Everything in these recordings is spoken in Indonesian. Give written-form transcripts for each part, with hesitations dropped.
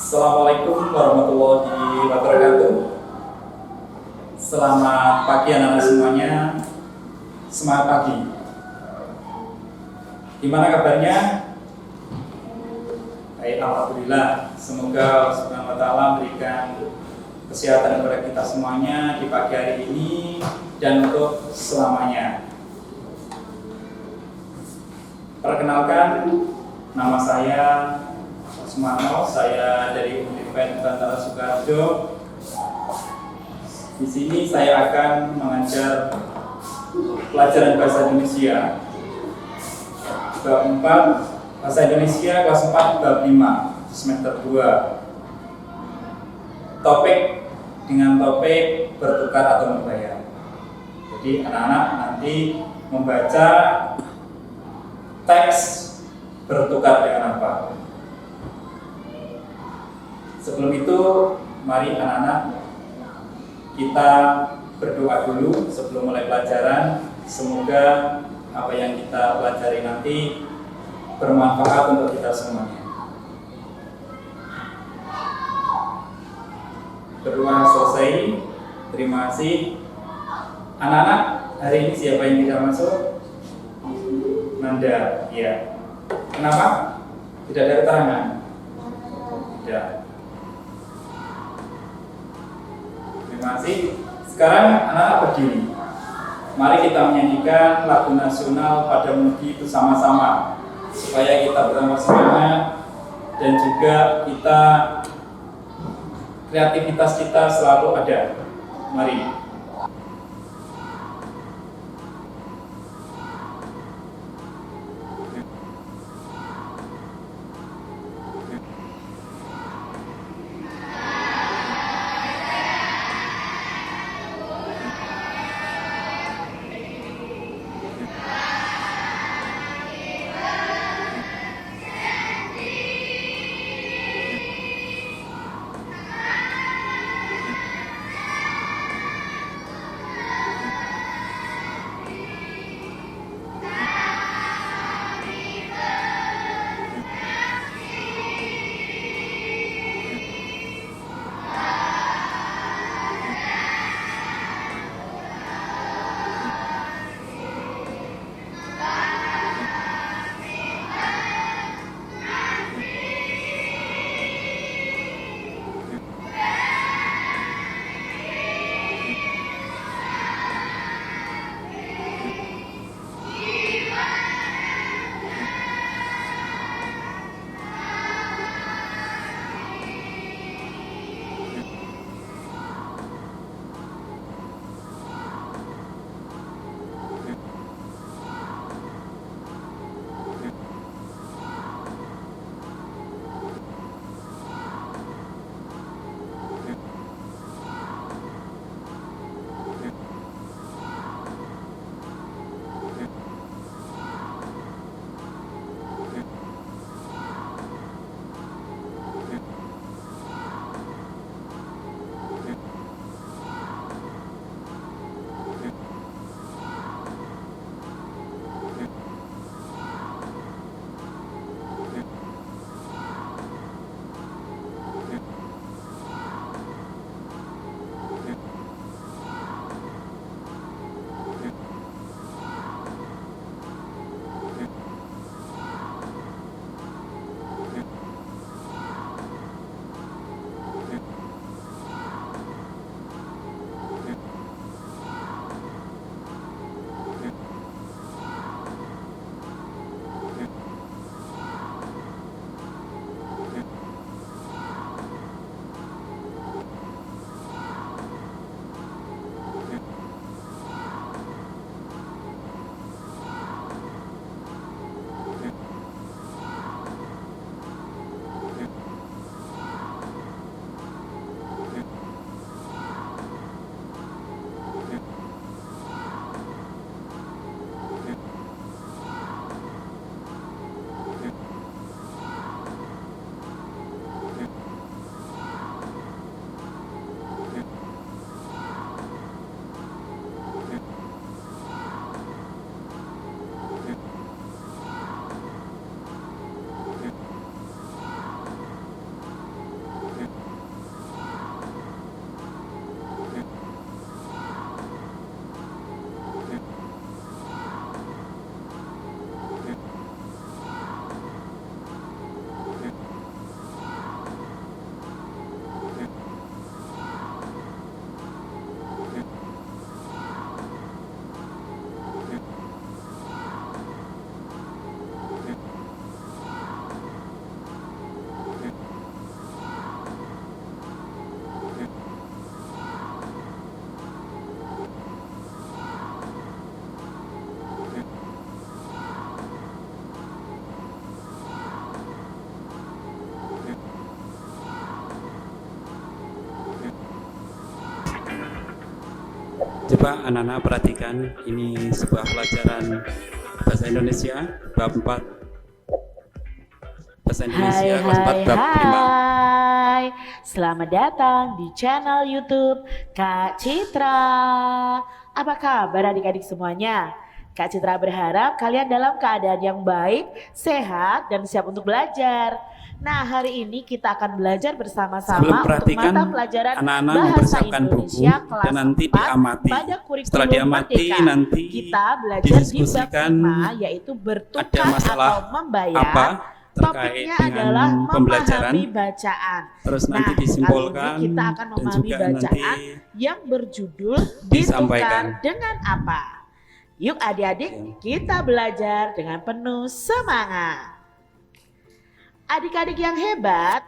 Assalamualaikum warahmatullahi wabarakatuh. Selamat pagi anak-anak semuanya. Semangat pagi. Gimana kabarnya? Baik, alhamdulillah. Semoga Allah Subhanahu wa taala berikan kesehatan kepada kita semuanya di pagi hari ini dan untuk selamanya. Perkenalkan, nama saya Sumarno, saya dari Universitas Nusantara Soekarjo. Di sini saya akan mengajar pelajaran bahasa Indonesia bab 4, bahasa Indonesia kelas 4 bab 5 semester 2. Topik dengan topik bertukar atau membayar. Jadi anak-anak nanti membaca teks bertukar dengan apa. Sebelum itu, mari anak-anak kita berdoa dulu sebelum mulai pelajaran. Semoga apa yang kita pelajari nanti bermanfaat untuk kita semuanya. Berdoa selesai. Terima kasih. Anak-anak, hari ini siapa yang tidak masuk? Nanda, ya. Kenapa? Tidak ada keterangan? Tidak. Terima kasih. Sekarang anak-anak berdiri. Mari kita menyanyikan lagu nasional Pada Mudi bersama-sama supaya kita bersama semangat dan juga kita kreativitas kita selalu ada. Mari. Coba anak-anak perhatikan, ini sebuah pelajaran bahasa Indonesia bab 4. Bahasa Indonesia kelas 4 bab 5. Hai, selamat datang di channel YouTube Kak Citra. Apa kabar adik-adik semuanya? Kak Citra berharap kalian dalam keadaan yang baik, sehat, dan siap untuk belajar. Nah, hari ini kita akan belajar bersama-sama untuk mata pelajaran anak-anak Bahasa buku, Indonesia kelas dan nanti 4 diamati. pada kurikulum Setelah diamati, Merdeka. nanti Kita belajar di bab didiskusikan 5, yaitu bertukar masalah atau membayar. apa terkait Topiknya dengan adalah pembelajaran. memahami bacaan. Terus nanti Nah, disimpulkan kali ini kita akan dan memahami juga bacaan nanti yang berjudul disampaikan. ditukar dengan apa. Yuk adik-adik, kita belajar dengan penuh semangat. Adik-adik yang hebat,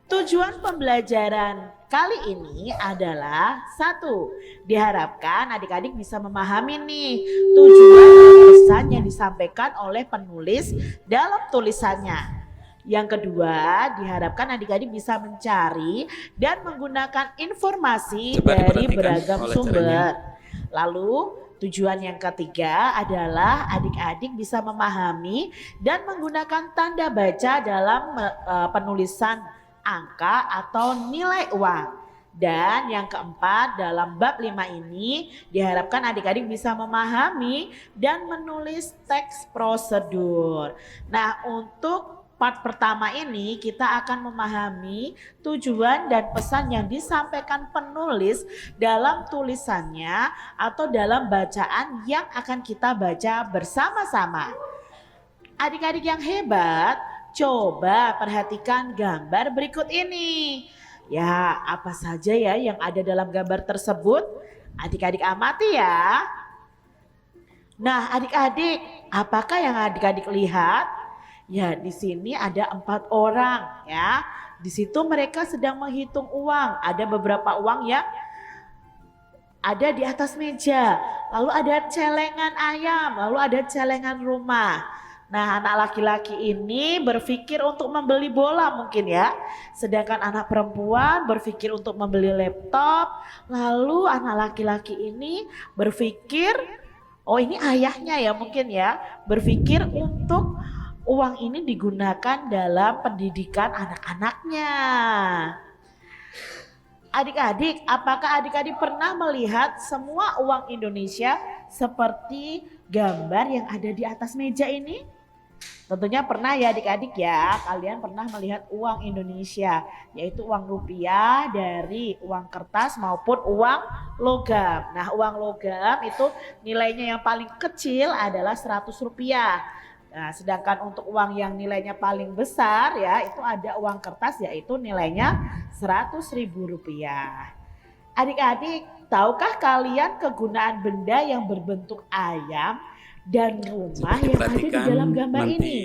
tujuan pembelajaran kali ini adalah 1. Diharapkan adik-adik bisa memahami nih tujuan dan pesan yang disampaikan oleh penulis dalam tulisannya. Yang kedua, diharapkan adik-adik bisa mencari dan menggunakan informasi dari beragam sumber. Lalu tujuan yang ketiga adalah adik-adik bisa memahami dan menggunakan tanda baca dalam penulisan angka atau nilai uang. Dan yang keempat, dalam bab 5 ini diharapkan adik-adik bisa memahami dan menulis teks prosedur. Nah, untuk part pertama ini kita akan memahami tujuan dan pesan yang disampaikan penulis dalam tulisannya atau dalam bacaan yang akan kita baca bersama-sama. Adik-adik yang hebat, coba perhatikan gambar berikut ini. Ya, apa saja ya yang ada dalam gambar tersebut? Adik-adik amati ya. Nah, adik-adik, apakah yang adik-adik lihat? Ya, di sini ada 4 orang ya. Di situ mereka sedang menghitung uang. Ada beberapa uang yang ada di atas meja. Lalu ada celengan ayam, lalu ada celengan rumah. Nah, anak laki-laki ini berpikir untuk membeli bola mungkin ya. Sedangkan anak perempuan berpikir untuk membeli laptop. Lalu anak laki-laki ini berpikir, oh ini ayahnya ya mungkin ya, berpikir untuk uang ini digunakan dalam pendidikan anak-anaknya. Adik-adik, apakah adik-adik pernah melihat semua uang Indonesia seperti gambar yang ada di atas meja ini? Tentunya pernah ya adik-adik ya, kalian pernah melihat uang Indonesia, yaitu uang rupiah dari uang kertas maupun uang logam. Nah, uang logam itu nilainya yang paling kecil adalah 100 rupiah. Nah, sedangkan untuk uang yang nilainya paling besar ya itu ada uang kertas yaitu nilainya 100.000 rupiah. Adik-adik, tahukah kalian kegunaan benda yang berbentuk ayam dan rumah yang ada di dalam gambar ini?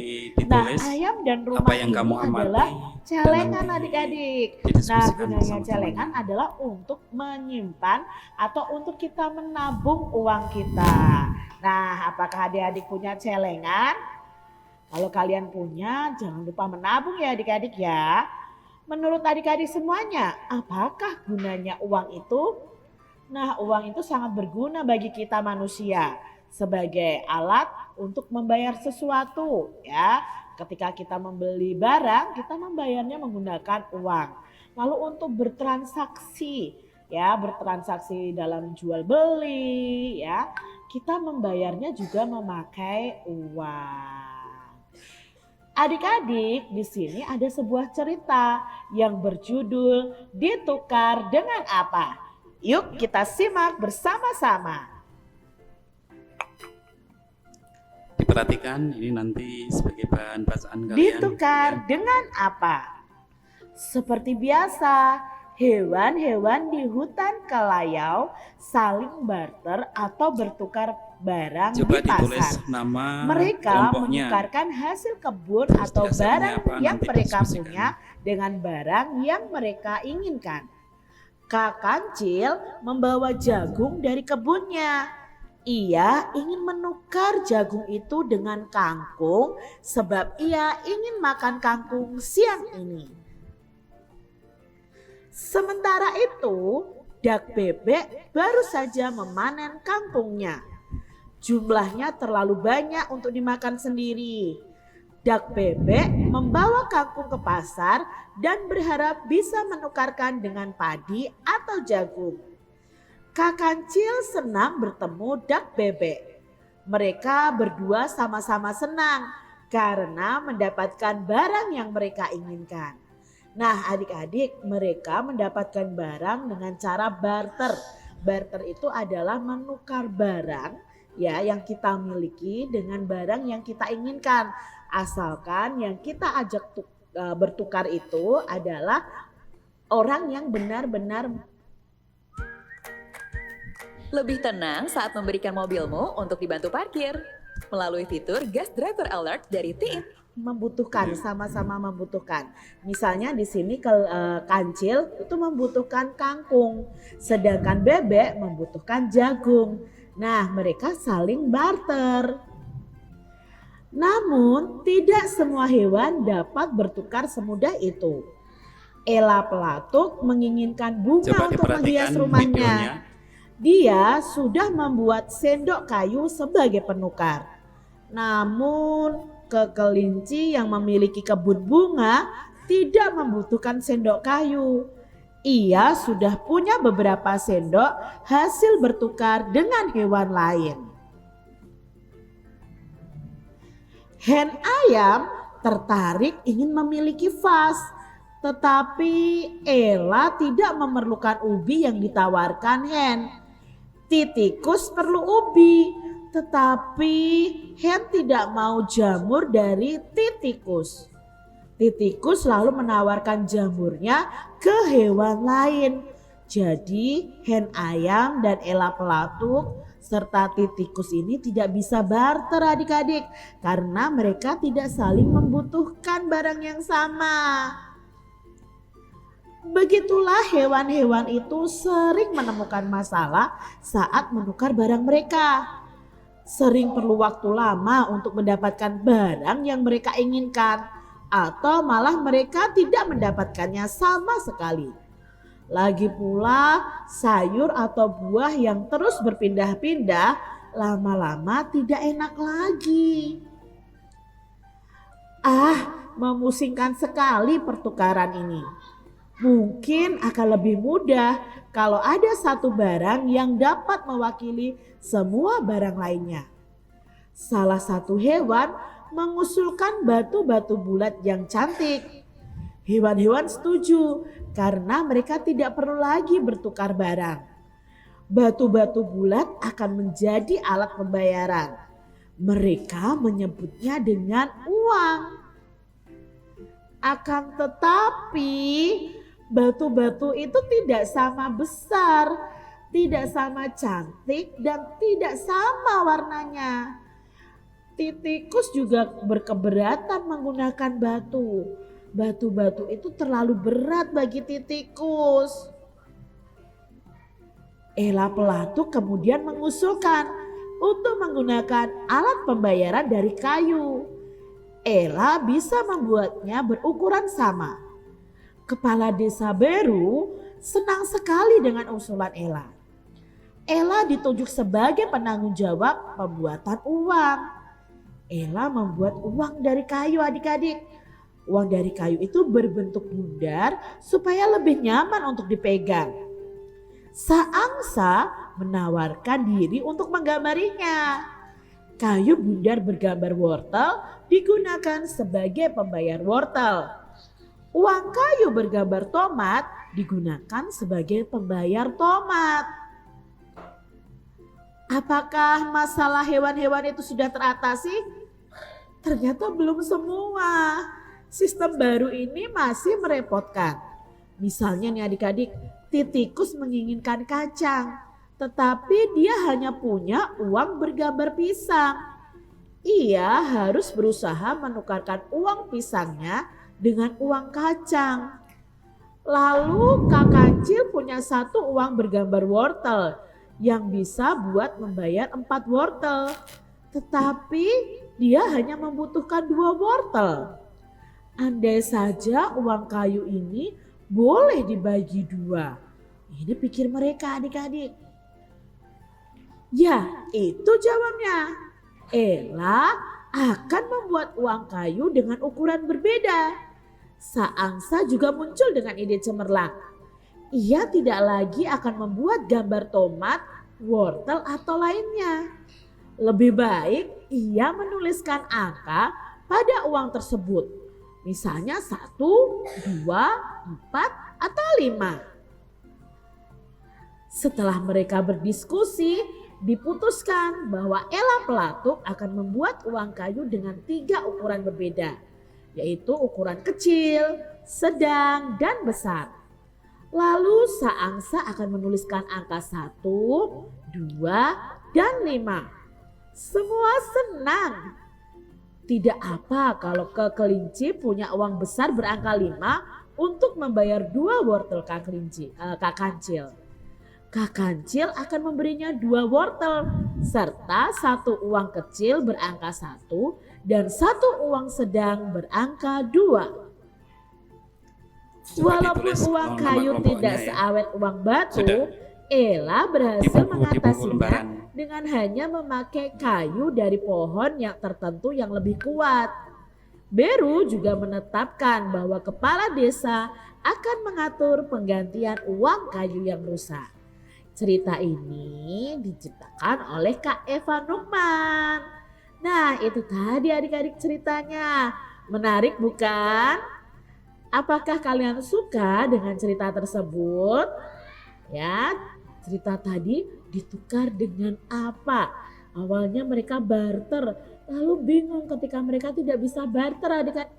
Nah, ayam dan rumah ini adalah celengan adik-adik. Nah, gunanya celengan adalah untuk menyimpan atau untuk kita menabung uang kita. Nah, apakah adik-adik punya celengan? Kalau kalian punya, jangan lupa menabung ya adik-adik ya. Menurut adik-adik semuanya, apakah gunanya uang itu? Nah, uang itu sangat berguna bagi kita manusia sebagai alat untuk membayar sesuatu ya. Ketika kita membeli barang, kita membayarnya menggunakan uang. Lalu untuk bertransaksi ya, bertransaksi dalam jual beli ya, kita membayarnya juga memakai uang. Adik-adik, di sini ada sebuah cerita yang berjudul Ditukar dengan Apa. Yuk kita simak bersama-sama. Diperhatikan, ini nanti sebagai bahan bacaan kalian. Ditukar dengan apa? Seperti biasa, hewan-hewan di hutan Kelayau saling barter atau bertukar barang di pasar. Mereka menukarkan hasil kebun atau barang yang mereka punya dengan barang yang mereka inginkan. Kak Kancil membawa jagung dari kebunnya. Ia ingin menukar jagung itu dengan kangkung sebab ia ingin makan kangkung siang ini. Sementara itu, Dak Bebek baru saja memanen kangkungnya. Jumlahnya terlalu banyak untuk dimakan sendiri. Dak Bebek membawa kangkung ke pasar dan berharap bisa menukarkan dengan padi atau jagung. Kak Kancil senang bertemu Dak Bebek. Mereka berdua sama-sama senang karena mendapatkan barang yang mereka inginkan. Nah, adik-adik, mereka mendapatkan barang dengan cara barter. Barter itu adalah menukar barang ya yang kita miliki dengan barang yang kita inginkan. Asalkan yang kita ajak bertukar itu adalah orang yang benar-benar Lebih tenang saat memberikan mobilmu untuk dibantu parkir melalui fitur Gas Driver Alert dari TIM. membutuhkan, sama-sama membutuhkan. Misalnya di sini Kancil itu membutuhkan kangkung, sedangkan Bebek membutuhkan jagung. Nah, mereka saling barter. Namun, tidak semua hewan dapat bertukar semudah itu. Ella Pelatuk menginginkan bunga Coba untuk diperhatikan menghias videonya. rumahnya. Dia sudah membuat sendok kayu sebagai penukar. Namun, kelinci yang memiliki kebun bunga tidak membutuhkan sendok kayu. Ia sudah punya beberapa sendok hasil bertukar dengan hewan lain. Hen ayam tertarik ingin memiliki vas, tetapi Ella tidak memerlukan ubi yang ditawarkan Hen. Titikus perlu ubi, tetapi Hen tidak mau jamur dari Titikus. Titikus lalu menawarkan jamurnya ke hewan lain. Jadi hen ayam dan Ella Pelatuk serta Titikus ini tidak bisa barter adik-adik karena mereka tidak saling membutuhkan barang yang sama. Begitulah hewan-hewan itu sering menemukan masalah saat menukar barang mereka. Sering perlu waktu lama untuk mendapatkan barang yang mereka inginkan atau malah mereka tidak mendapatkannya sama sekali. Lagi pula sayur atau buah yang terus berpindah-pindah lama-lama tidak enak lagi. Memusingkan sekali pertukaran ini. Mungkin akan lebih mudah kalau ada satu barang yang dapat mewakili semua barang lainnya. Salah satu hewan mengusulkan batu-batu bulat yang cantik. Hewan-hewan setuju karena mereka tidak perlu lagi bertukar barang. Batu-batu bulat akan menjadi alat pembayaran. Mereka menyebutnya dengan uang. Akan tetapi batu-batu itu tidak sama besar, tidak sama cantik, dan tidak sama warnanya. Titikus juga berkeberatan menggunakan batu. Batu-batu itu terlalu berat bagi Titikus. Ella Pelatuk kemudian mengusulkan untuk menggunakan alat pembayaran dari kayu. Ella bisa membuatnya berukuran sama. Kepala desa Beru senang sekali dengan usulan Ella. Ella ditunjuk sebagai penanggung jawab pembuatan uang. Ella membuat uang dari kayu adik-adik. Uang dari kayu itu berbentuk bundar supaya lebih nyaman untuk dipegang. Saangsa menawarkan diri untuk menggambarinya. Kayu bundar bergambar wortel digunakan sebagai pembayar wortel. Uang kayu bergambar tomat digunakan sebagai pembayar tomat. Apakah masalah hewan-hewan itu sudah teratasi? Ternyata belum semua. Sistem baru ini masih merepotkan. Misalnya nih adik-adik, Titikus menginginkan kacang, tetapi dia hanya punya uang bergambar pisang. Ia harus berusaha menukarkan uang pisangnya dengan uang kacang. Lalu Kak Kancil punya satu uang bergambar wortel yang bisa buat membayar 4 wortel. Tetapi dia hanya membutuhkan 2 wortel. Andai saja uang kayu ini boleh dibagi 2. Ini pikir mereka adik-adik. Ya, itu jawabnya. Ella akan membuat uang kayu dengan ukuran berbeda. Saangsa juga muncul dengan ide cemerlang. Ia tidak lagi akan membuat gambar tomat, wortel atau lainnya. Lebih baik ia menuliskan angka pada uang tersebut. Misalnya 1, 2, 4 atau 5. Setelah mereka berdiskusi, diputuskan bahwa Ella pelatuk akan membuat uang kayu dengan 3 ukuran berbeda, yaitu ukuran kecil, sedang, dan besar. Lalu Saangsa akan menuliskan angka 1, 2, dan 5. Semua senang. Tidak apa kalau kelinci punya uang besar berangka 5 untuk membayar 2 wortel Kak Kancil. Kak Kancil akan memberinya 2 wortel serta 1 uang kecil berangka 1 dan 1 uang sedang berangka 2. Walaupun uang kayu tidak seawet uang batu, Ella berhasil mengatasinya dengan hanya memakai kayu dari pohon yang tertentu yang lebih kuat. Beru juga menetapkan bahwa kepala desa akan mengatur penggantian uang kayu yang rusak. Cerita ini diciptakan oleh Kak Eva Nukman. Nah, itu tadi adik-adik ceritanya. Menarik bukan? Apakah kalian suka dengan cerita tersebut? Ya, cerita tadi ditukar dengan apa? Awalnya mereka barter, lalu bingung ketika mereka tidak bisa barter adik-adik.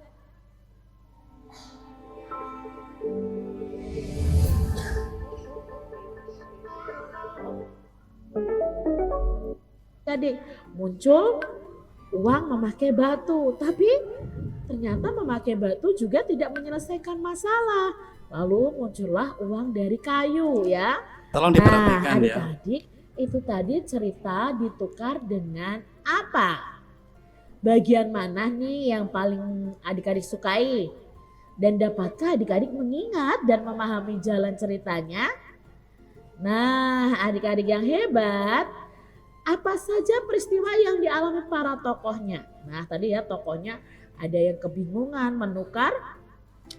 Tadi muncul uang memakai batu, tapi ternyata memakai batu juga tidak menyelesaikan masalah. Lalu muncullah uang dari kayu ya. Tolong diperhatikan adik-adik, itu tadi cerita ditukar dengan apa? Bagian mana nih yang paling adik-adik sukai? Dan dapatkah adik-adik mengingat dan memahami jalan ceritanya? Nah, adik-adik yang hebat, apa saja peristiwa yang dialami para tokohnya? Nah, tadi ya tokohnya ada yang kebingungan menukar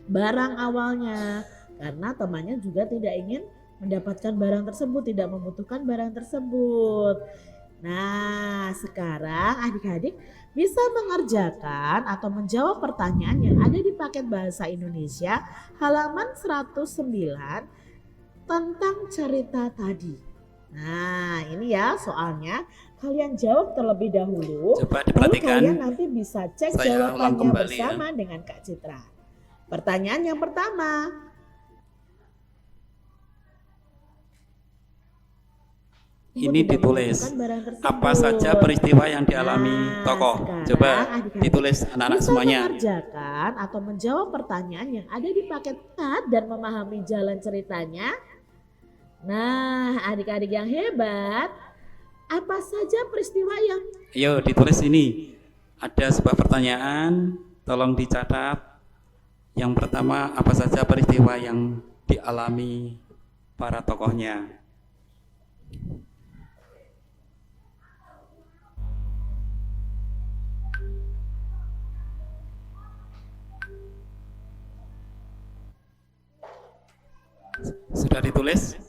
barang awalnya karena temannya juga tidak ingin mendapatkan barang tersebut, tidak membutuhkan barang tersebut. Nah, sekarang adik-adik bisa mengerjakan atau menjawab pertanyaan yang ada di paket bahasa Indonesia halaman 109 tentang cerita tadi. Nah, ini ya soalnya kalian jawab terlebih dahulu. Coba lalu diperhatikan. kalian nanti bisa cek Saya ulang jawabannya kembali bersama dengan Kak Citra. Pertanyaan yang pertama. Ini ditulis apa saja peristiwa yang dialami tokoh. Coba ditulis anak-anak Bisa semuanya. mengerjakan atau menjawab pertanyaan yang ada di paket dan memahami jalan ceritanya. Nah, adik-adik yang hebat, apa saja peristiwa yang... Ayo ditulis ini. Ada sebuah pertanyaan, tolong dicatat. Yang pertama, apa saja peristiwa yang dialami para tokohnya? Sudah ditulis?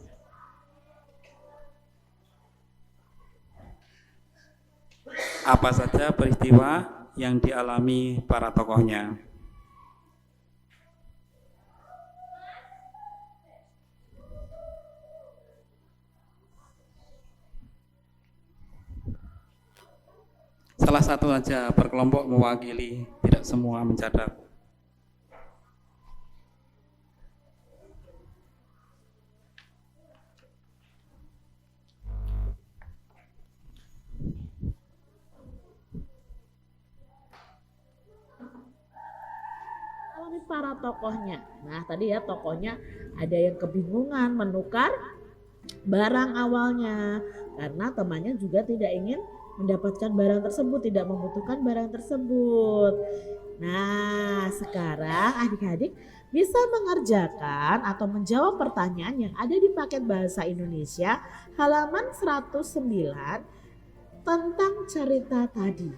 Apa saja peristiwa yang dialami para tokohnya? Salah satu saja per kelompok mewakili, tidak semua mencatat. Para tokohnya. Nah, tadi ya tokohnya ada yang kebingungan menukar barang awalnya karena temannya juga tidak ingin mendapatkan barang tersebut, tidak membutuhkan barang tersebut. Nah, sekarang adik-adik bisa mengerjakan atau menjawab pertanyaan yang ada di paket bahasa Indonesia halaman 109 tentang cerita tadi.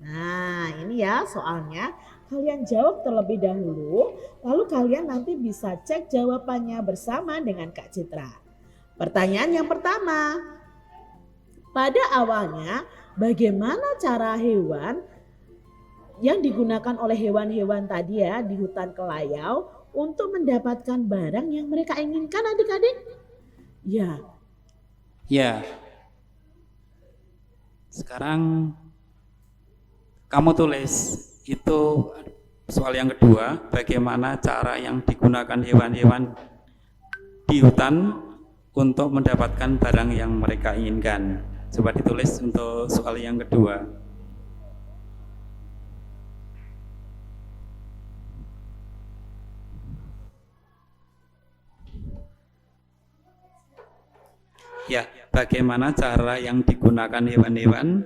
Nah, ini ya soalnya kalian jawab terlebih dahulu, lalu kalian nanti bisa cek jawabannya bersama dengan Kak Citra. Pertanyaan yang pertama, pada awalnya bagaimana cara hewan yang digunakan oleh hewan-hewan tadi ya di hutan Kelayau untuk mendapatkan barang yang mereka inginkan adik-adik? Ya, Ya, sekarang kamu tulis itu soal yang kedua, bagaimana cara yang digunakan hewan-hewan di hutan untuk mendapatkan barang yang mereka inginkan. Coba ditulis untuk soal yang kedua. Ya, bagaimana cara yang digunakan hewan-hewan?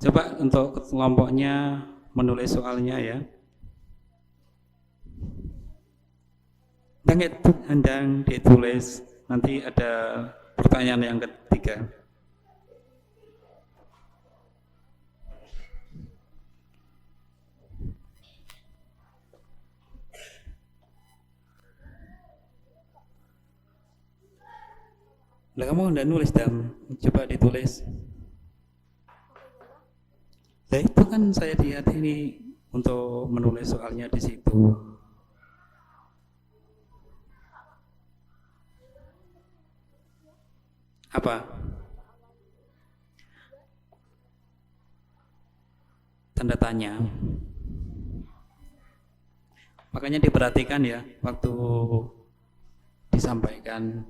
Coba untuk kelompoknya menulis soalnya ya. Hendang ditulis, nanti ada pertanyaan yang ketiga. Lah kamu udah nulis Dam, coba ditulis. Nah itu kan saya lihat ini untuk menulis soalnya di situ. Apa? Tanda tanya. Makanya diperhatikan ya waktu disampaikan.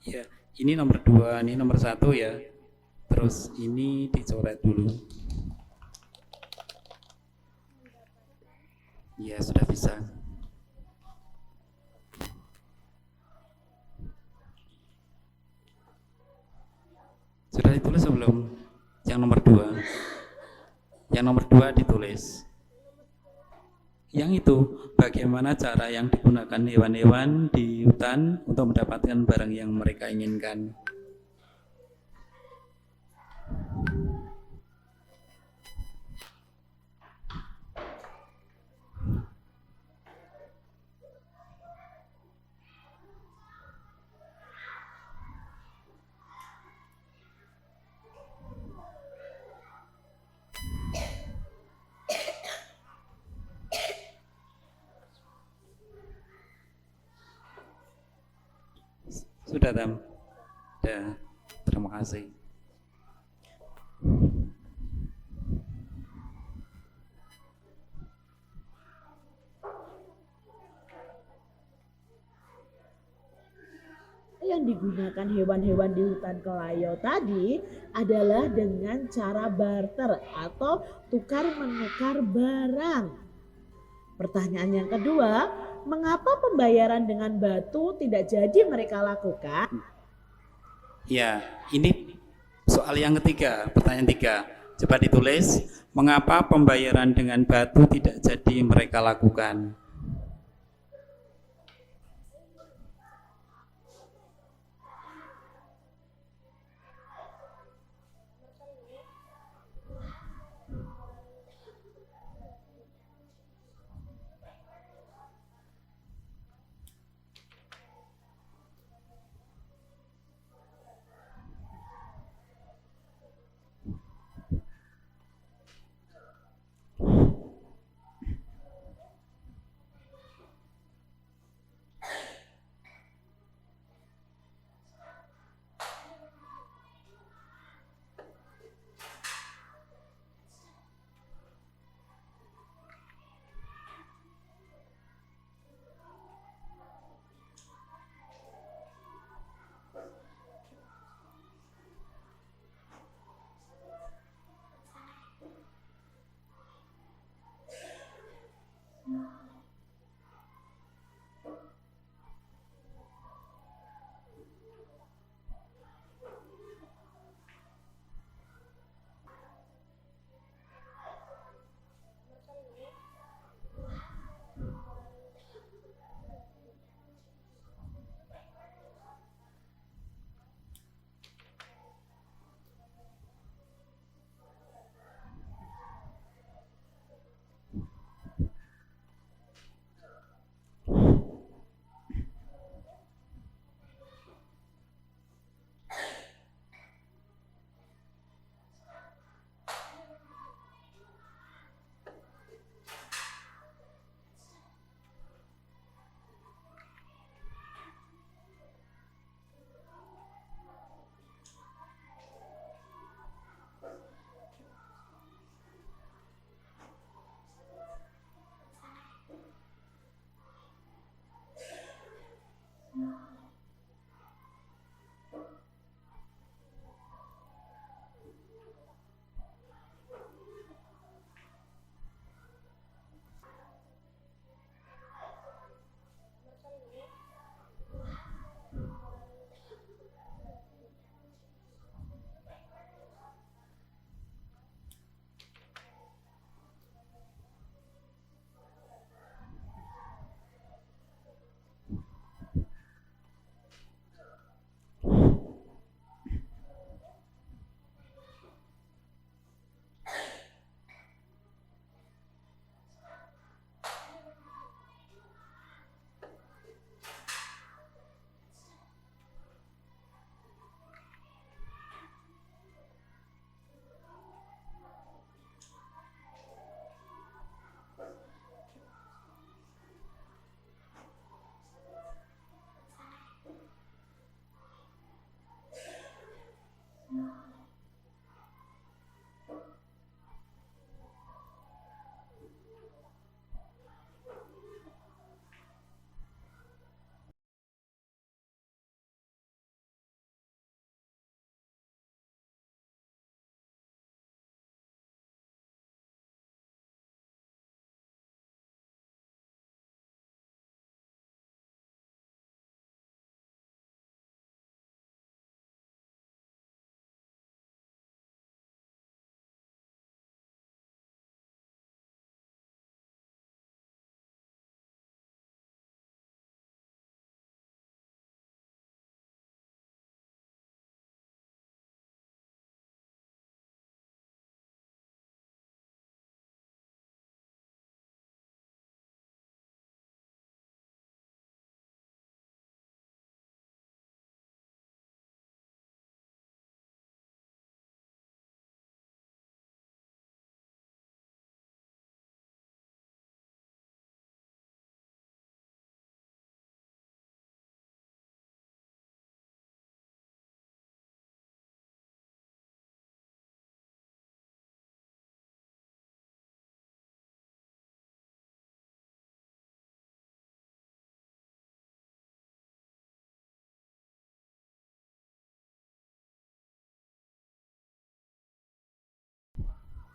Ya, ini nomor 2, ini nomor 1 ya. Terus ini dicoret dulu. Ya, sudah bisa. Sudah ditulis sebelum? Yang nomor 2. Yang nomor 2 ditulis. Yang itu, bagaimana cara yang digunakan hewan-hewan di hutan untuk mendapatkan barang yang mereka inginkan. Sudah, Tam? Ya, terima kasih. yang digunakan hewan-hewan di hutan Kelayau tadi adalah dengan cara barter atau tukar menukar barang. Pertanyaan yang kedua, mengapa pembayaran dengan batu tidak jadi mereka lakukan? Ya, ini soal yang ketiga, pertanyaan 3. Coba ditulis, mengapa pembayaran dengan batu tidak jadi mereka lakukan?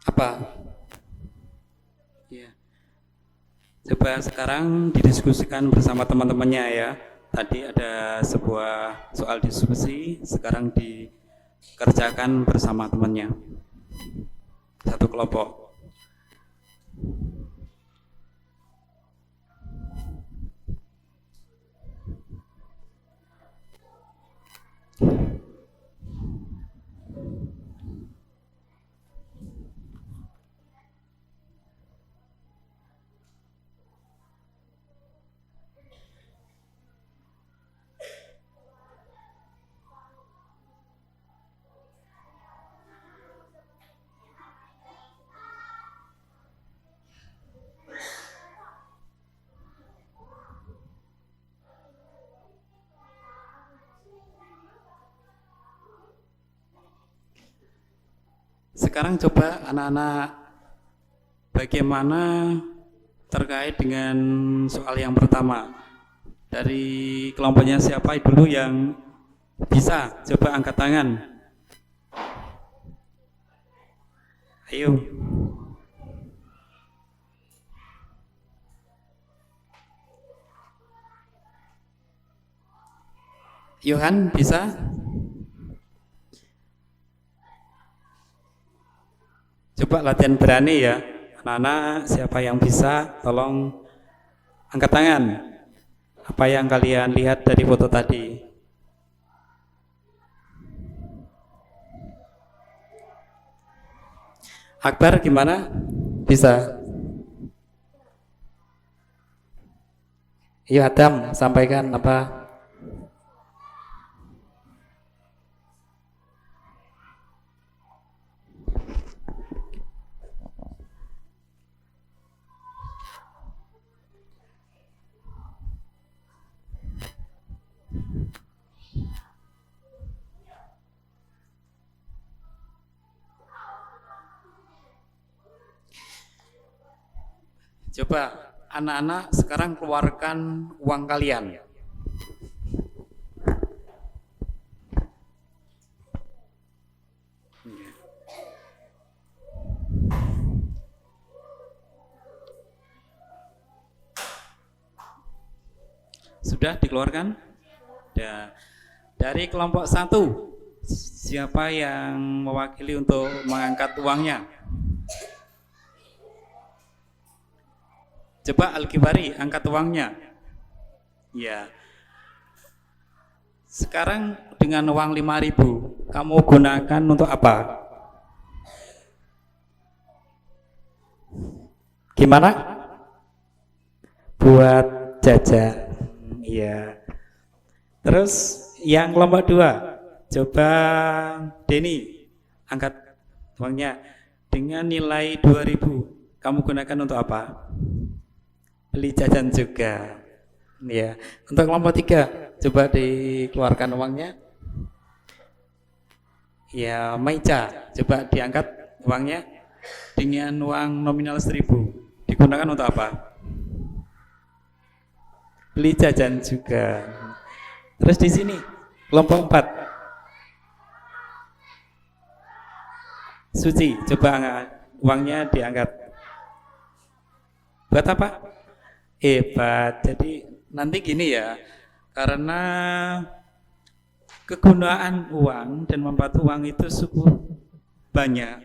Apa? Ya. Coba sekarang didiskusikan bersama teman-temannya ya. Tadi ada sebuah soal diskusi, sekarang dikerjakan bersama temannya. Satu kelompok. Sekarang coba anak-anak bagaimana terkait dengan soal yang pertama. Dari kelompoknya siapa dulu yang bisa? Coba angkat tangan. Ayo. Yohan bisa? Coba latihan berani ya. Anak-anak siapa yang bisa tolong angkat tangan. Apa yang kalian lihat dari foto tadi? Akbar gimana? Bisa? Iya Adam, sampaikan apa? Coba anak-anak sekarang keluarkan uang kalian. Sudah dikeluarkan? Ya. Dari kelompok 1, siapa yang mewakili untuk mengangkat uangnya? Coba Al-Kibari angkat uangnya. Ya. Sekarang dengan uang 5.000 kamu gunakan untuk apa? Gimana? Buat jajan. Iya. Terus yang kelompok 2, coba Denny angkat uangnya. Dengan nilai 2.000 kamu gunakan untuk apa? Beli jajan juga. Ya. Untuk kelompok 3, coba dikeluarkan uangnya. Ya, Maica, coba diangkat uangnya. Dengan uang nominal 1.000 digunakan untuk apa? Beli jajan juga. Terus di sini kelompok 4, Suci, coba uangnya diangkat. Buat apa? Hebat. Jadi nanti gini ya, karena kegunaan uang dan manfaat uang itu cukup banyak,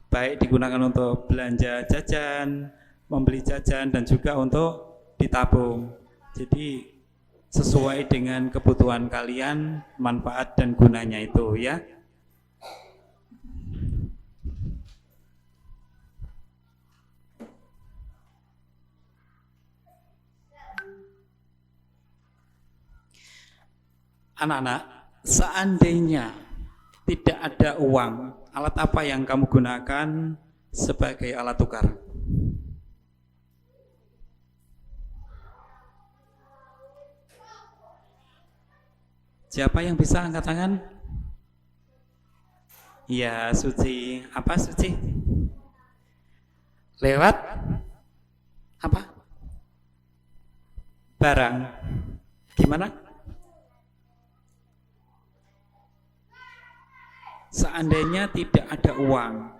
baik digunakan untuk belanja jajan, membeli jajan, dan juga untuk ditabung. Jadi sesuai dengan kebutuhan kalian, manfaat dan gunanya itu ya. Anak-anak, seandainya tidak ada uang, alat apa yang kamu gunakan sebagai alat tukar? Siapa yang bisa angkat tangan? Ya, Suci. Apa Suci? Lewat apa? Barang. Gimana? Seandainya tidak ada uang,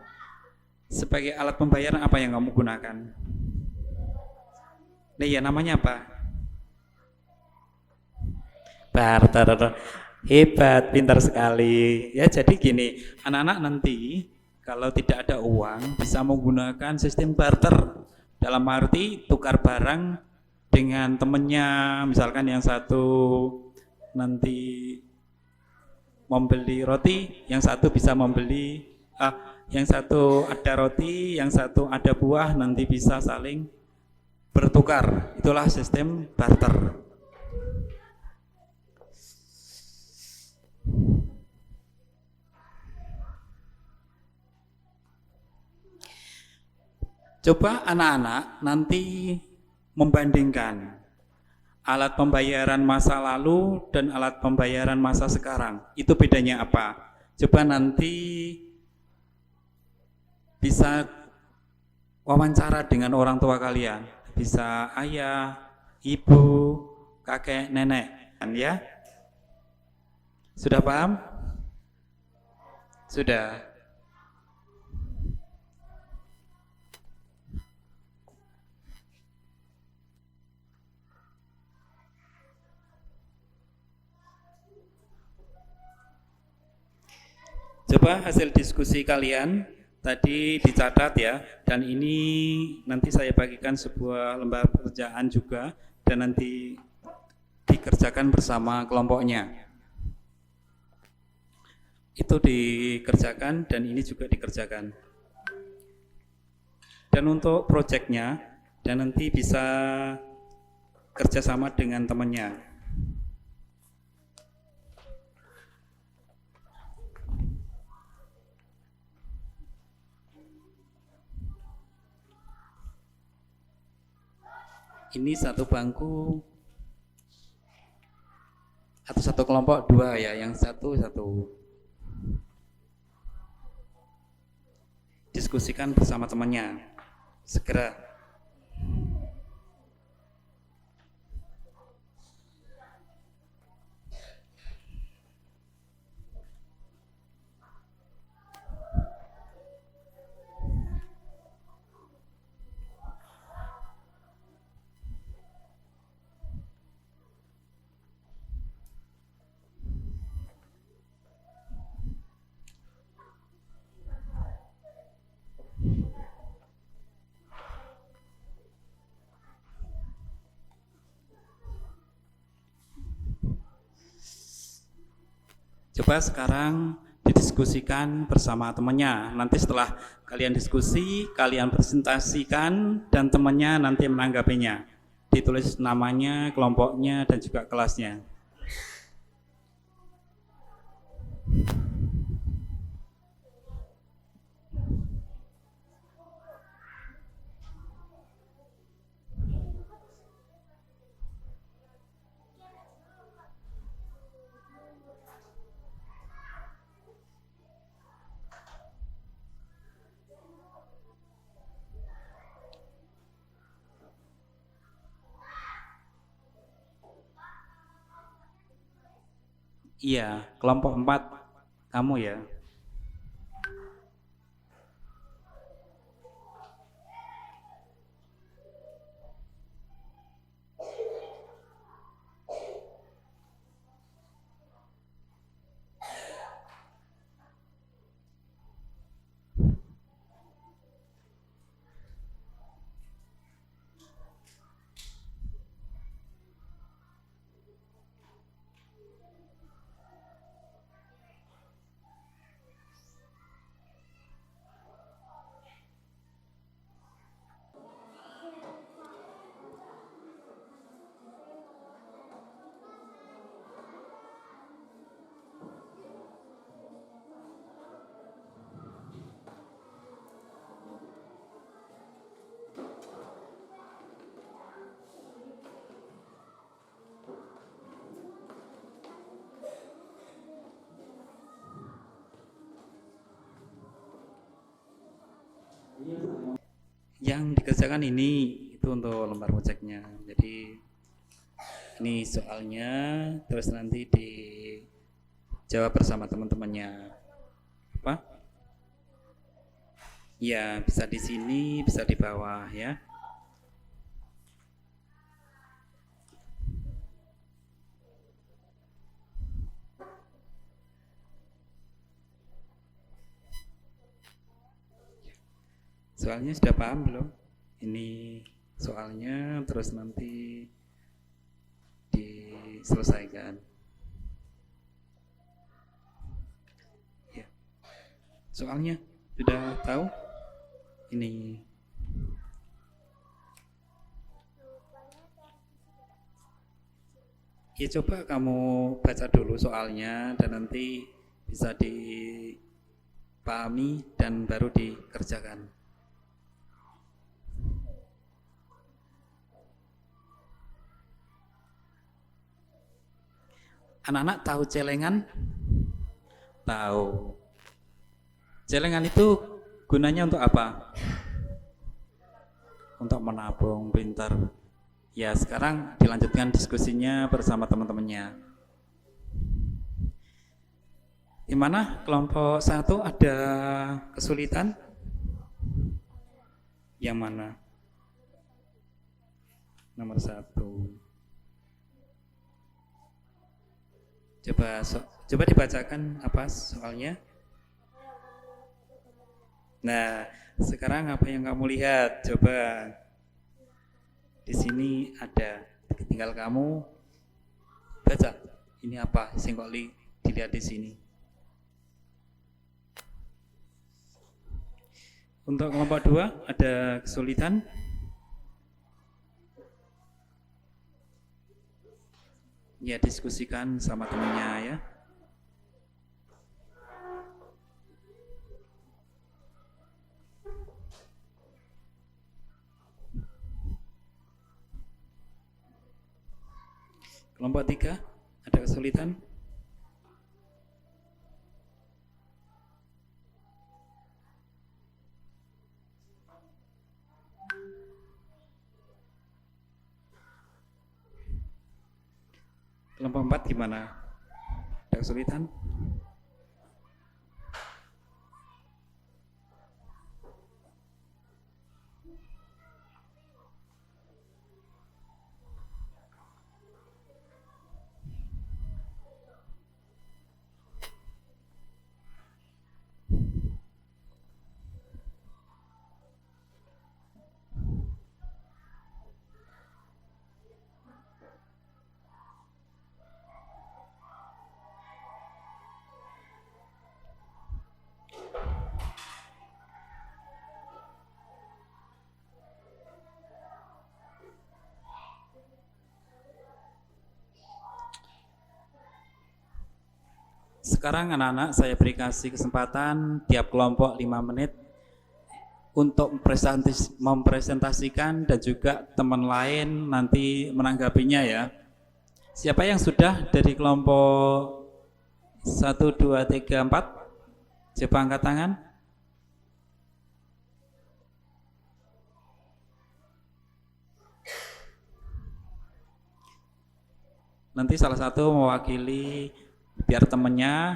Sebagai alat pembayaran apa yang kamu gunakan? Nah, ya namanya apa? Barter. Hebat, pintar sekali. Ya, jadi gini, anak-anak nanti kalau tidak ada uang bisa menggunakan sistem barter. Dalam arti tukar barang dengan temennya, misalkan yang satu nanti membeli roti, yang satu bisa membeli yang satu ada roti, yang satu ada buah, nanti bisa saling bertukar. Itulah sistem barter. Coba anak-anak nanti membandingkan alat pembayaran masa lalu dan alat pembayaran masa sekarang. Itu bedanya apa? Coba nanti bisa wawancara dengan orang tua kalian. Bisa ayah, ibu, kakek, nenek, ya? Sudah paham? Sudah. Coba hasil diskusi kalian tadi dicatat ya, dan ini nanti saya bagikan sebuah lembar pekerjaan juga dan nanti dikerjakan bersama kelompoknya. Itu dikerjakan dan ini juga dikerjakan. Dan untuk proyeknya dan nanti bisa kerjasama dengan temannya. Ini satu bangku atau satu kelompok dua ya, yang satu diskusikan bersama temannya segera. Coba sekarang didiskusikan bersama temannya. Nanti setelah kalian diskusi, kalian presentasikan dan temannya nanti menanggapinya. Ditulis namanya, kelompoknya, dan juga kelasnya. Iya, kelompok 4 kamu ya. Yang dikerjakan ini itu untuk lembar proyeknya. Jadi ini soalnya, terus nanti dijawab bersama teman-temannya. Apa? Ya, bisa di sini, bisa di bawah ya. Soalnya sudah paham belum? Ini soalnya terus nanti diselesaikan. Ya. Soalnya sudah tahu? Ini ya, coba kamu baca dulu soalnya dan nanti bisa dipahami dan baru dikerjakan. Anak-anak tahu celengan? Tahu. Celengan itu gunanya untuk apa? Untuk menabung, pintar. Ya, sekarang dilanjutkan diskusinya bersama teman-temannya. Gimana? Kelompok 1 ada kesulitan? Yang mana? Nomor 1. Coba dibacakan apa soalnya. Nah, sekarang apa yang kamu lihat? Coba di sini ada, tinggal kamu baca. Ini apa? Kok dilihat di sini. Untuk kelompok 2 ada kesulitan. Ya, diskusikan sama temannya ya. Kelompok 3 ada kesulitan. Kelompok 4 gimana? Ada kesulitan? Sekarang anak-anak saya beri kasih kesempatan tiap kelompok 5 menit untuk mempresentasikan dan juga teman lain nanti menanggapinya ya. Siapa yang sudah dari kelompok 1, 2, 3, 4? Coba angkat tangan. Nanti salah satu mewakili biar temannya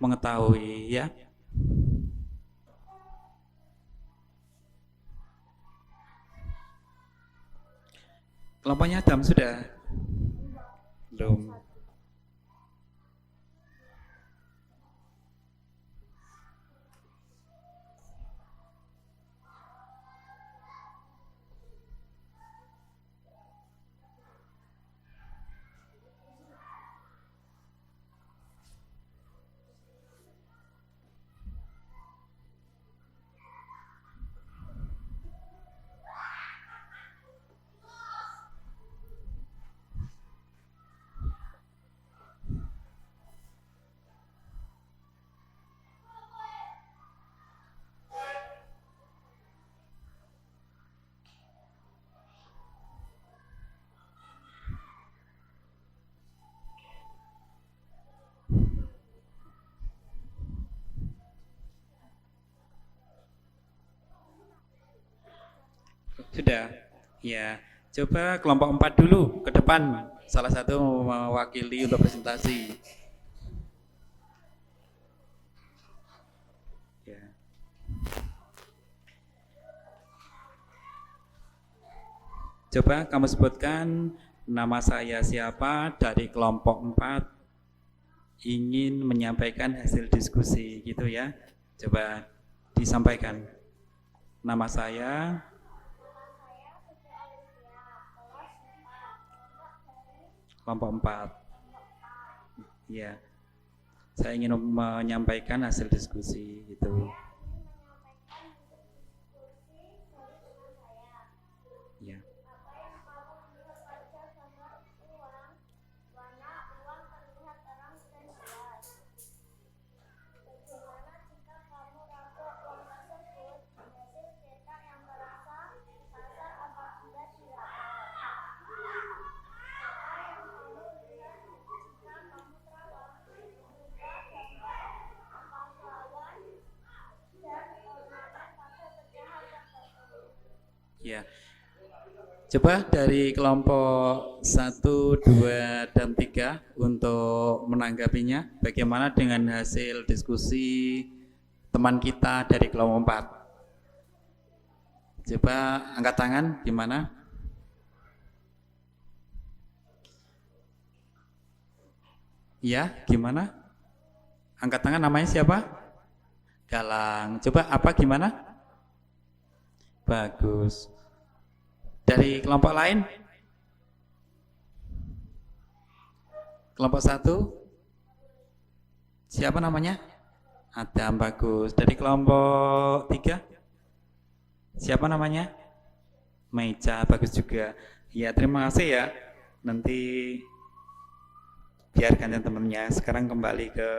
mengetahui ya. Kelompoknya Adam sudah? Belum. Sudah? Ya, coba kelompok 4 dulu ke depan. Salah satu mewakili untuk presentasi. Ya. Coba kamu sebutkan nama saya siapa dari kelompok 4 ingin menyampaikan hasil diskusi gitu ya. Coba disampaikan. Nama saya kelompok 4. Ya. Saya ingin menyampaikan hasil diskusi gitu. Ya. Ya. Coba dari kelompok 1, 2, dan 3 untuk menanggapinya. Bagaimana dengan hasil diskusi teman kita dari kelompok 4? Coba angkat tangan, gimana? Ya, gimana? Angkat tangan, namanya siapa? Galang. Coba apa gimana? Bagus. Dari kelompok lain? Kelompok 1? Siapa namanya? Adam, bagus. Dari kelompok 3? Siapa namanya? Meja, bagus juga. Ya, terima kasih ya. Nanti biarkan teman-temannya. Sekarang kembali ke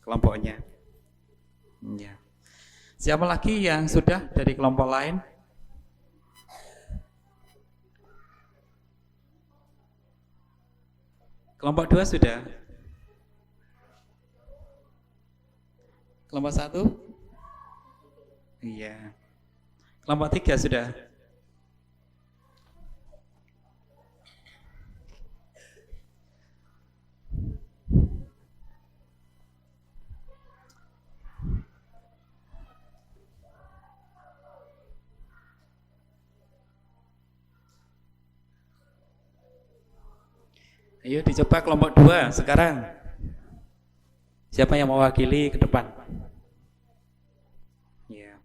kelompoknya. Ya. Siapa lagi yang sudah dari kelompok lain? Kelompok 2 sudah? Kelompok 1? Iya. Kelompok 3 sudah? Ayo dicoba kelompok 2 sekarang. Siapa yang mewakili ke depan? Ya.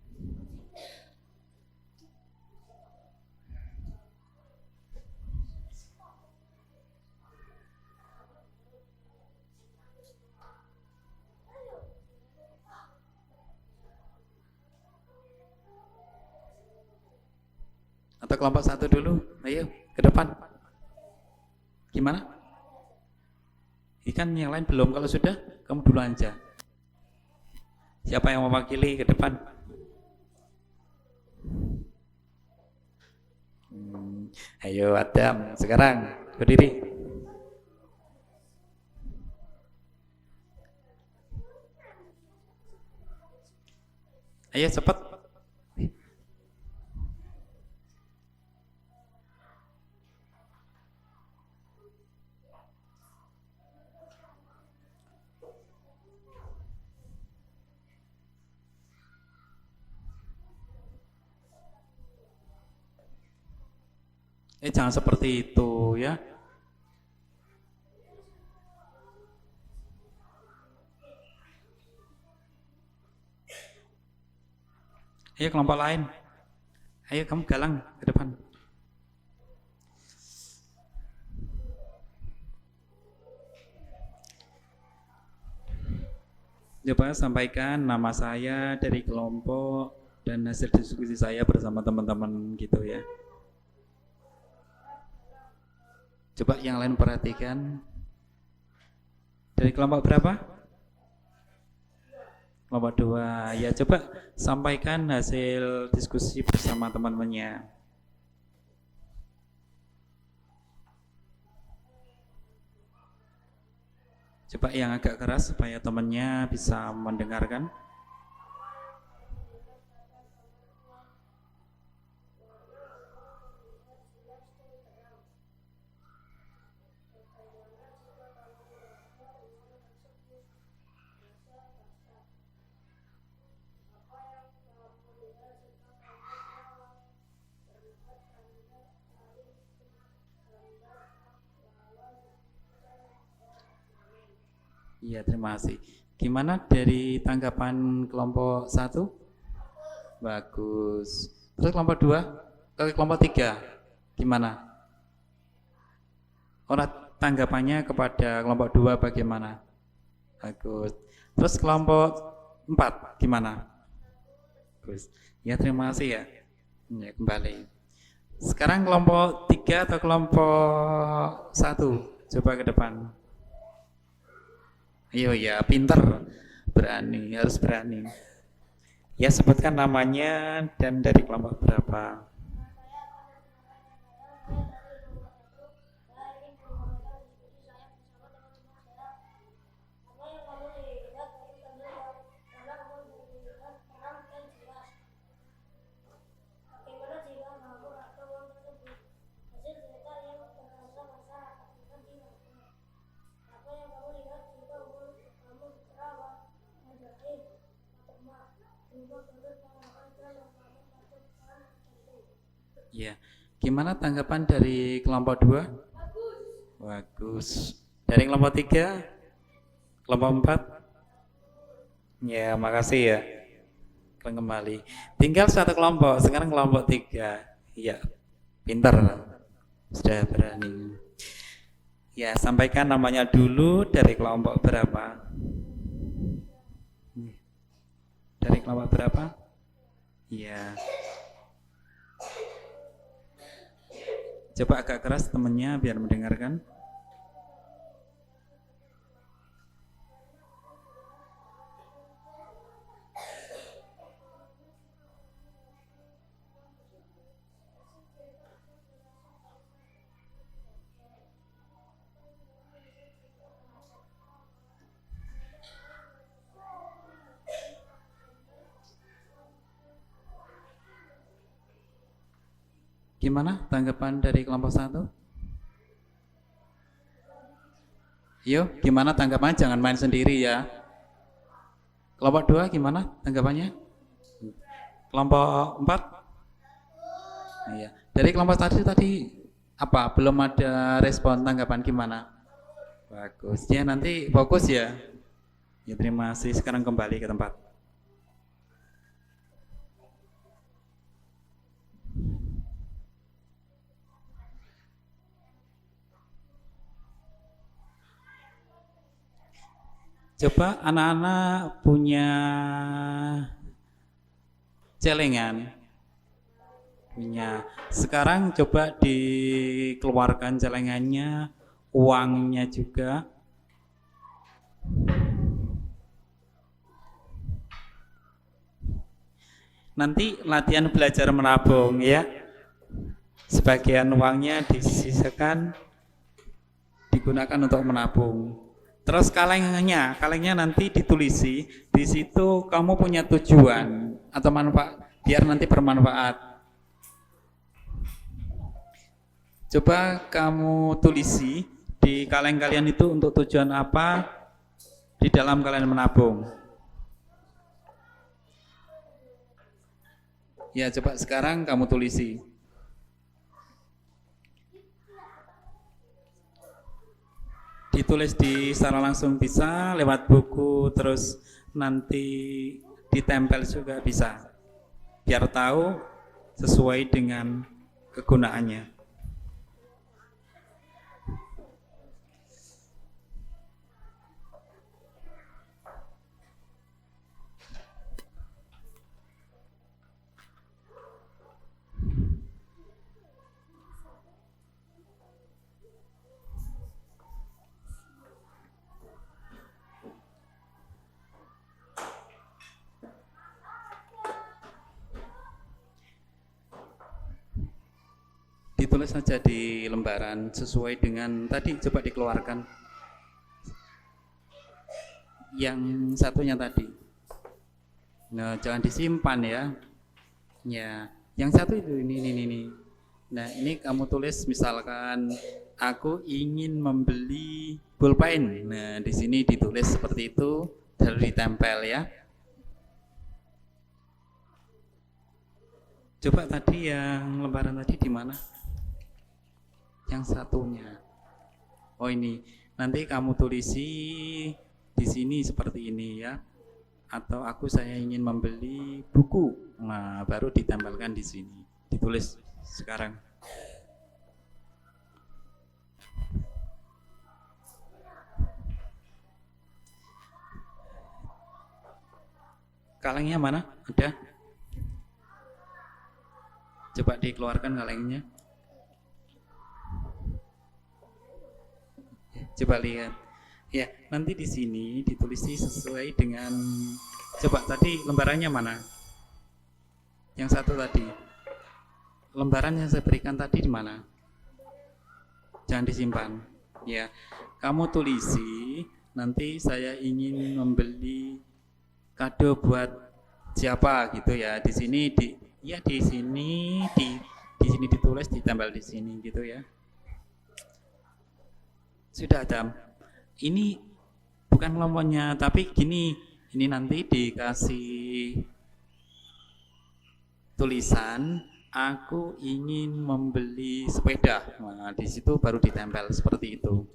Atau kelompok 1 dulu. Ayo ke depan. Gimana? Ikan yang lain belum, kalau sudah kamu dulu aja. Siapa yang mewakili ke depan? Ayo Adam, sekarang berdiri. Ayo cepat. Jangan seperti itu ya. Ayo kelompok lain. Ayo kamu Galang ke depan. Coba sampaikan nama saya dari kelompok dan hasil diskusi saya bersama teman-teman gitu ya. Coba yang lain perhatikan. Dari kelompok berapa? Kelompok 2. Ya, coba sampaikan hasil diskusi bersama teman-temannya. Coba yang agak keras supaya temannya bisa mendengarkan. Iya, terima kasih. Gimana dari tanggapan kelompok 1? Bagus. Terus kelompok 2? Kelompok 3 gimana? Orang tanggapannya kepada kelompok 2 bagaimana? Bagus. Terus kelompok 4 gimana? Bagus. Ya, terima kasih ya. Ya, kembali. Sekarang kelompok 3 atau kelompok 1? Coba ke depan. Ayo ya, pinter. Berani, harus berani. Ya, sebutkan namanya dan dari kelompok berapa. Ya, gimana tanggapan dari kelompok 2? Bagus. Dari kelompok 3? Kelompok 4? Ya, makasih ya. Kembali. Tinggal satu kelompok, sekarang kelompok 3. Ya, pinter. Sudah berani. Ya, sampaikan namanya dulu, dari kelompok berapa? Dari kelompok berapa? Ya. Coba agak keras temennya biar mendengarkan. Gimana tanggapan dari kelompok 1? Yuk, gimana tanggapannya? Jangan main sendiri ya. Kelompok 2 gimana tanggapannya? Kelompok 4? Iya. Dari kelompok tadi apa? Belum ada respon tanggapan gimana? Bagus. Ya, nanti fokus ya. Ya, terima kasih. Sekarang kembali ke tempat. Coba anak-anak punya celengan, sekarang coba dikeluarkan celengannya, uangnya juga. Nanti latihan belajar menabung ya. Sebagian uangnya disisihkan, digunakan untuk menabung. Terus kalengnya nanti ditulisi, di situ kamu punya tujuan atau manfaat, biar nanti bermanfaat. Coba kamu tulisi di kaleng kalian itu untuk tujuan apa di dalam kalian menabung. Ya, coba sekarang kamu tulisi. Ditulis secara langsung bisa, lewat buku, terus nanti ditempel juga bisa, biar tahu sesuai dengan kegunaannya. Ditulis saja di lembaran sesuai dengan tadi, coba dikeluarkan. Yang satunya tadi. Nah, jangan disimpan ya. Ya, yang satu itu ini. Nah, ini kamu tulis misalkan aku ingin membeli pulpen. Nah, di sini ditulis seperti itu, lalu ditempel ya. Coba tadi yang lembaran tadi di mana? Yang satunya. Oh, ini. Nanti kamu tulisi di sini seperti ini ya. Atau saya ingin membeli buku. Nah, baru ditempelkan di sini. Ditulis sekarang. Kalengnya mana? Ada? Coba dikeluarkan kalengnya. Coba lihat. Ya, nanti di sini ditulis sesuai dengan, coba tadi lembarannya mana? Yang satu tadi. Lembaran yang saya berikan tadi di mana? Jangan disimpan. Ya, kamu tulisi. Nanti saya ingin membeli kado buat siapa gitu ya. Di sini di sini ditulis, ditempel di sini gitu ya. Sudah Adam. Ini bukan kelompoknya, tapi gini, ini nanti dikasih tulisan, aku ingin membeli sepeda. Nah, di situ baru ditempel seperti itu.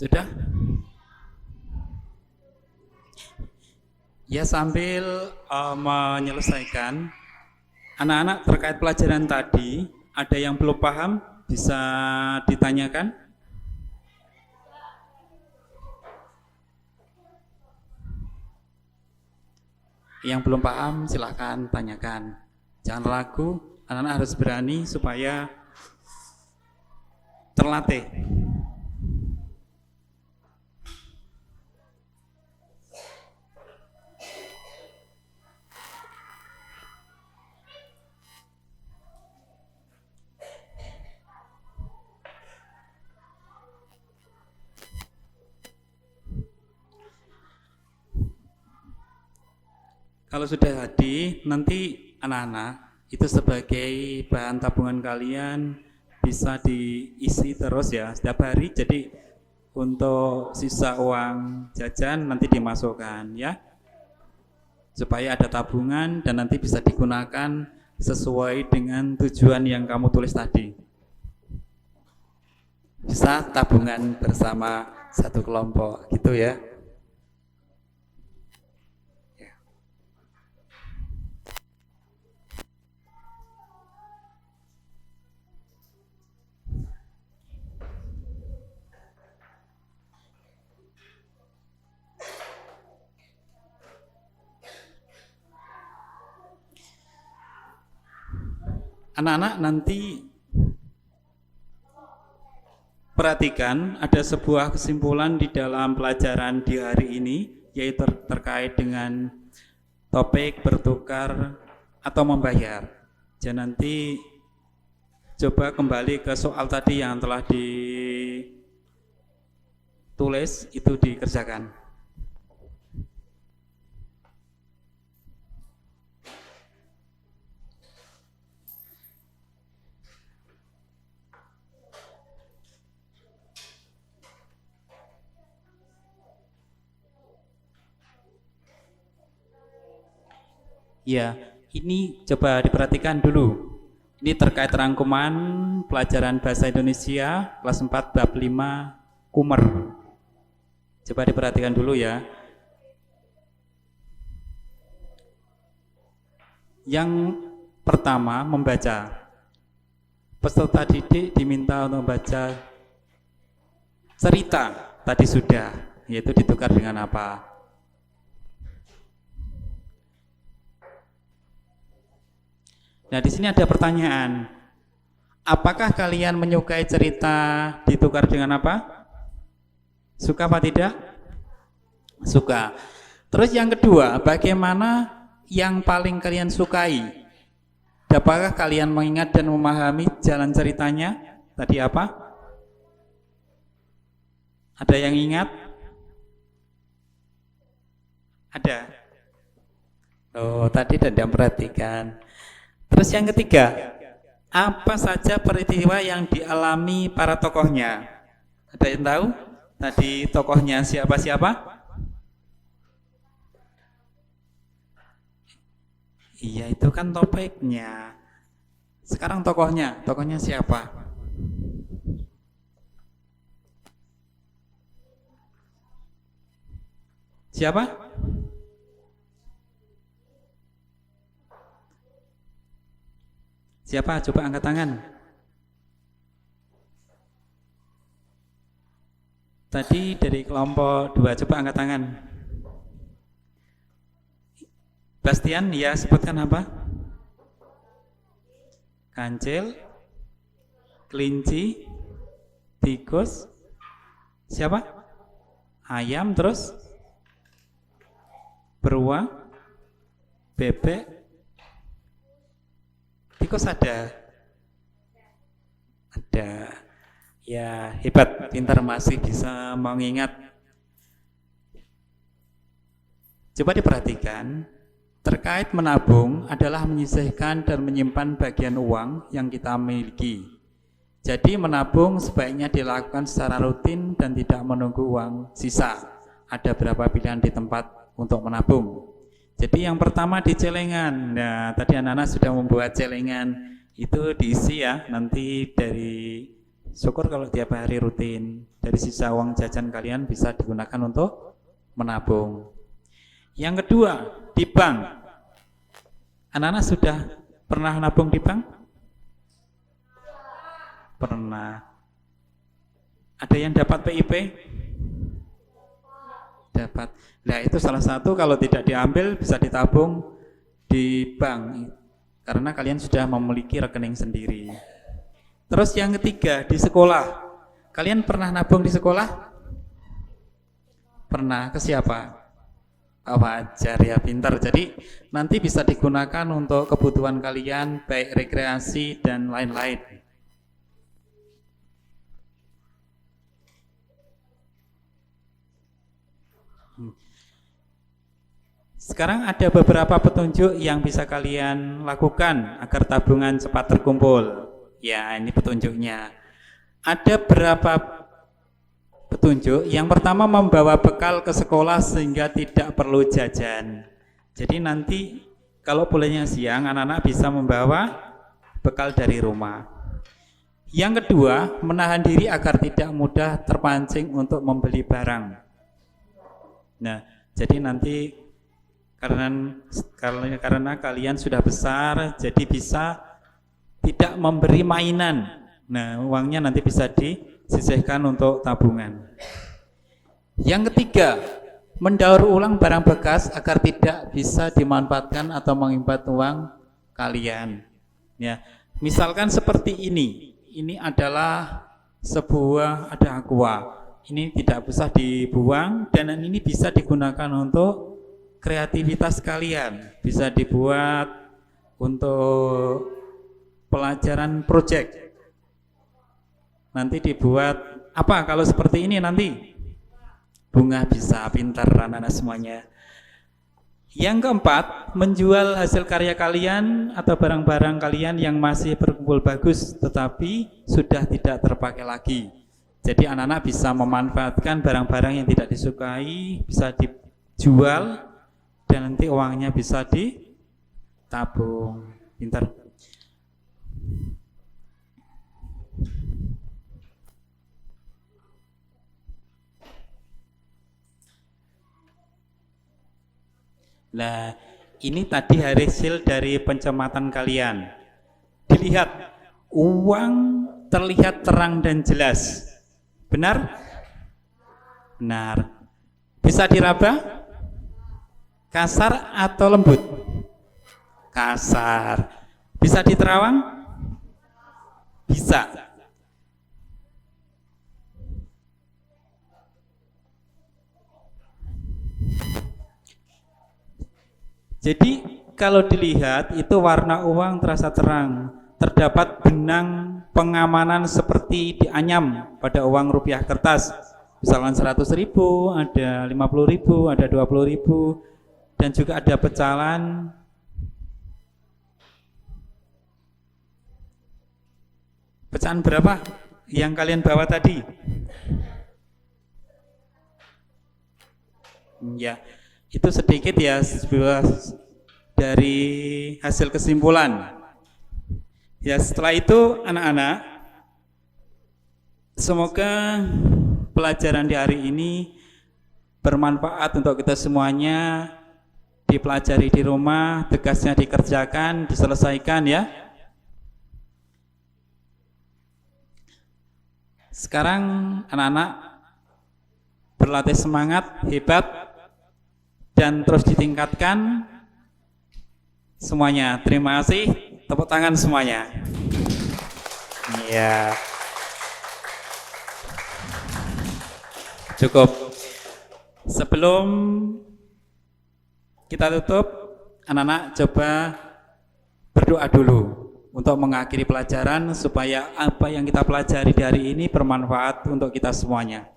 Sudah? Ya, sambil menyelesaikan, anak-anak terkait pelajaran tadi, ada yang belum paham bisa ditanyakan? Yang belum paham silahkan tanyakan. Jangan ragu, anak-anak harus berani supaya terlatih. Kalau sudah jadi, nanti anak-anak itu sebagai bahan tabungan kalian bisa diisi terus ya setiap hari. Jadi untuk sisa uang jajan nanti dimasukkan ya, supaya ada tabungan dan nanti bisa digunakan sesuai dengan tujuan yang kamu tulis tadi. Bisa tabungan bersama satu kelompok gitu ya. Anak-anak nanti perhatikan ada sebuah kesimpulan di dalam pelajaran di hari ini, yaitu terkait dengan topik bertukar atau membayar. Jadi nanti coba kembali ke soal tadi yang telah ditulis, itu dikerjakan. Ya, ini coba diperhatikan dulu. Ini terkait rangkuman pelajaran Bahasa Indonesia kelas 4 bab 5 Kumer. Coba diperhatikan dulu ya. Yang pertama, membaca. Peserta didik diminta untuk membaca cerita, tadi sudah, yaitu ditukar dengan apa? Nah, di sini ada pertanyaan. Apakah kalian menyukai cerita ditukar dengan apa? Suka apa tidak? Suka. Terus yang kedua, bagaimana yang paling kalian sukai? Dapatkah kalian mengingat dan memahami jalan ceritanya? Tadi apa? Ada yang ingat? Ada? Oh, tadi tidak perhatikan. Terus yang ketiga, apa saja peristiwa yang dialami para tokohnya? Ada yang tahu? Tadi tokohnya siapa-siapa? Iya, itu kan topiknya. Sekarang tokohnya siapa? Siapa? Siapa? Coba angkat tangan. Tadi dari kelompok 2, coba angkat tangan. Bastian, ya, sebutkan apa? Kancil, kelinci, tikus, siapa? Ayam, terus beruang, bebek, tikus ada. Ya, hebat, pintar, masih bisa mengingat. Coba diperhatikan, terkait menabung adalah menyisihkan dan menyimpan bagian uang yang kita miliki. Jadi menabung sebaiknya dilakukan secara rutin dan tidak menunggu uang sisa. Ada berapa pilihan di tempat untuk menabung. Jadi yang pertama di celengan. Nah, tadi anak-anak sudah membuat celengan. Itu diisi ya, nanti dari syukur kalau tiap hari rutin. Dari sisa uang jajan kalian bisa digunakan untuk menabung. Yang kedua, di bank. Anak-anak sudah pernah nabung di bank? Pernah. Ada yang dapat PIP? Dapat. Nah, itu salah satu kalau tidak diambil bisa ditabung di bank karena kalian sudah memiliki rekening sendiri. Terus yang ketiga, di sekolah. Kalian pernah nabung di sekolah? Pernah. Ke siapa? Wajar ya, pintar. Jadi nanti bisa digunakan untuk kebutuhan kalian baik rekreasi dan lain-lain. Sekarang ada beberapa petunjuk yang bisa kalian lakukan agar tabungan cepat terkumpul. Ya, ini petunjuknya. Ada berapa petunjuk? Yang pertama, membawa bekal ke sekolah sehingga tidak perlu jajan. Jadi nanti kalau pulangnya siang, anak-anak bisa membawa bekal dari rumah. Yang kedua, menahan diri agar tidak mudah terpancing untuk membeli barang. Nah, jadi nanti karena kalian sudah besar, jadi bisa tidak memberi mainan. Nah, uangnya nanti bisa disisihkan untuk tabungan. Yang ketiga, mendaur ulang barang bekas agar tidak bisa dimanfaatkan atau menghemat uang kalian. Ya, misalkan seperti ini. Ini adalah sebuah ada aqua. Ini tidak usah dibuang dan ini bisa digunakan untuk kreativitas kalian, bisa dibuat untuk pelajaran project. Nanti dibuat apa kalau seperti ini nanti? Bunga bisa, pintar anak-anak semuanya. Yang keempat, menjual hasil karya kalian atau barang-barang kalian yang masih berkumpul bagus tetapi sudah tidak terpakai lagi. Jadi anak-anak bisa memanfaatkan barang-barang yang tidak disukai, bisa dijual dan nanti uangnya bisa ditabung. Pintar. Nah, ini tadi hasil dari pencermatan kalian. Dilihat, uang terlihat terang dan jelas. Benar? Benar. Bisa diraba? Kasar atau lembut? Kasar. Bisa diterawang? Bisa. Jadi kalau dilihat itu warna uang terasa terang. Terdapat benang pengamanan seperti dianyam pada uang rupiah kertas. Misalkan 100.000, ada 50.000, ada 20.000, dan juga ada pecahan. Pecahan berapa yang kalian bawa tadi? Ya, itu sedikit ya sebuah dari hasil kesimpulan. Ya, setelah itu anak-anak, semoga pelajaran di hari ini bermanfaat untuk kita semuanya, dipelajari di rumah, tugasnya dikerjakan, diselesaikan ya. Sekarang anak-anak berlatih semangat, hebat, dan terus ditingkatkan semuanya. Terima kasih, tepuk tangan semuanya. Ya. Cukup. Sebelum kita tutup, anak-anak coba berdoa dulu untuk mengakhiri pelajaran supaya apa yang kita pelajari di hari ini bermanfaat untuk kita semuanya.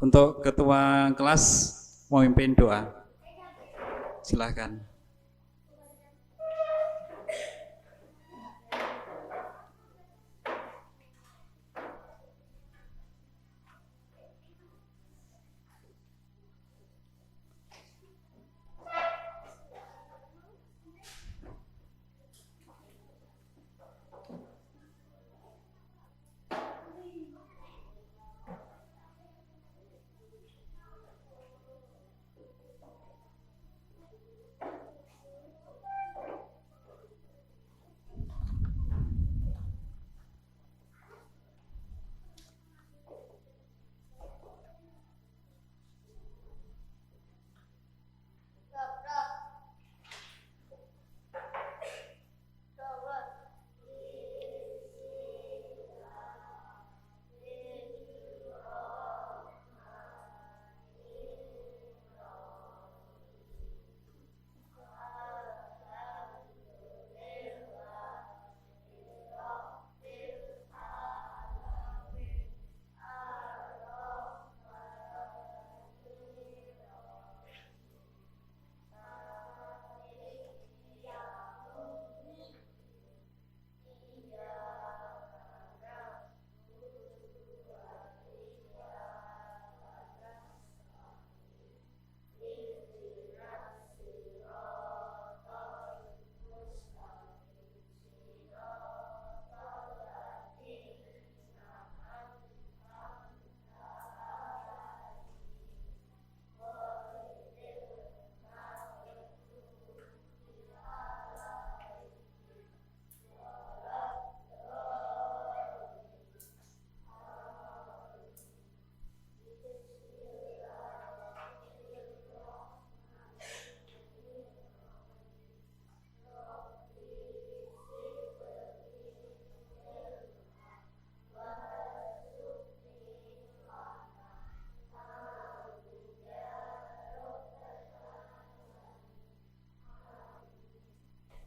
Untuk ketua kelas memimpin doa. Silakan.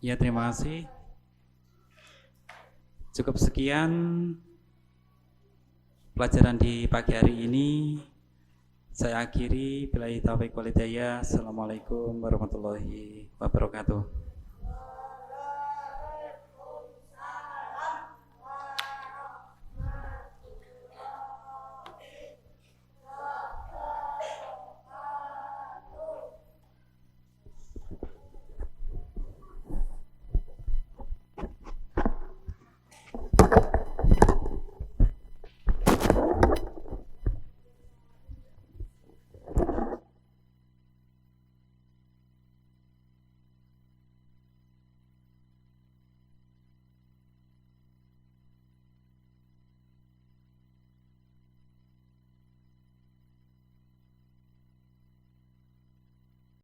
Ya, terima kasih. Cukup sekian pelajaran di pagi hari ini. Saya akhiri. Billahi taufiq wal hidayah. Assalamualaikum warahmatullahi wabarakatuh.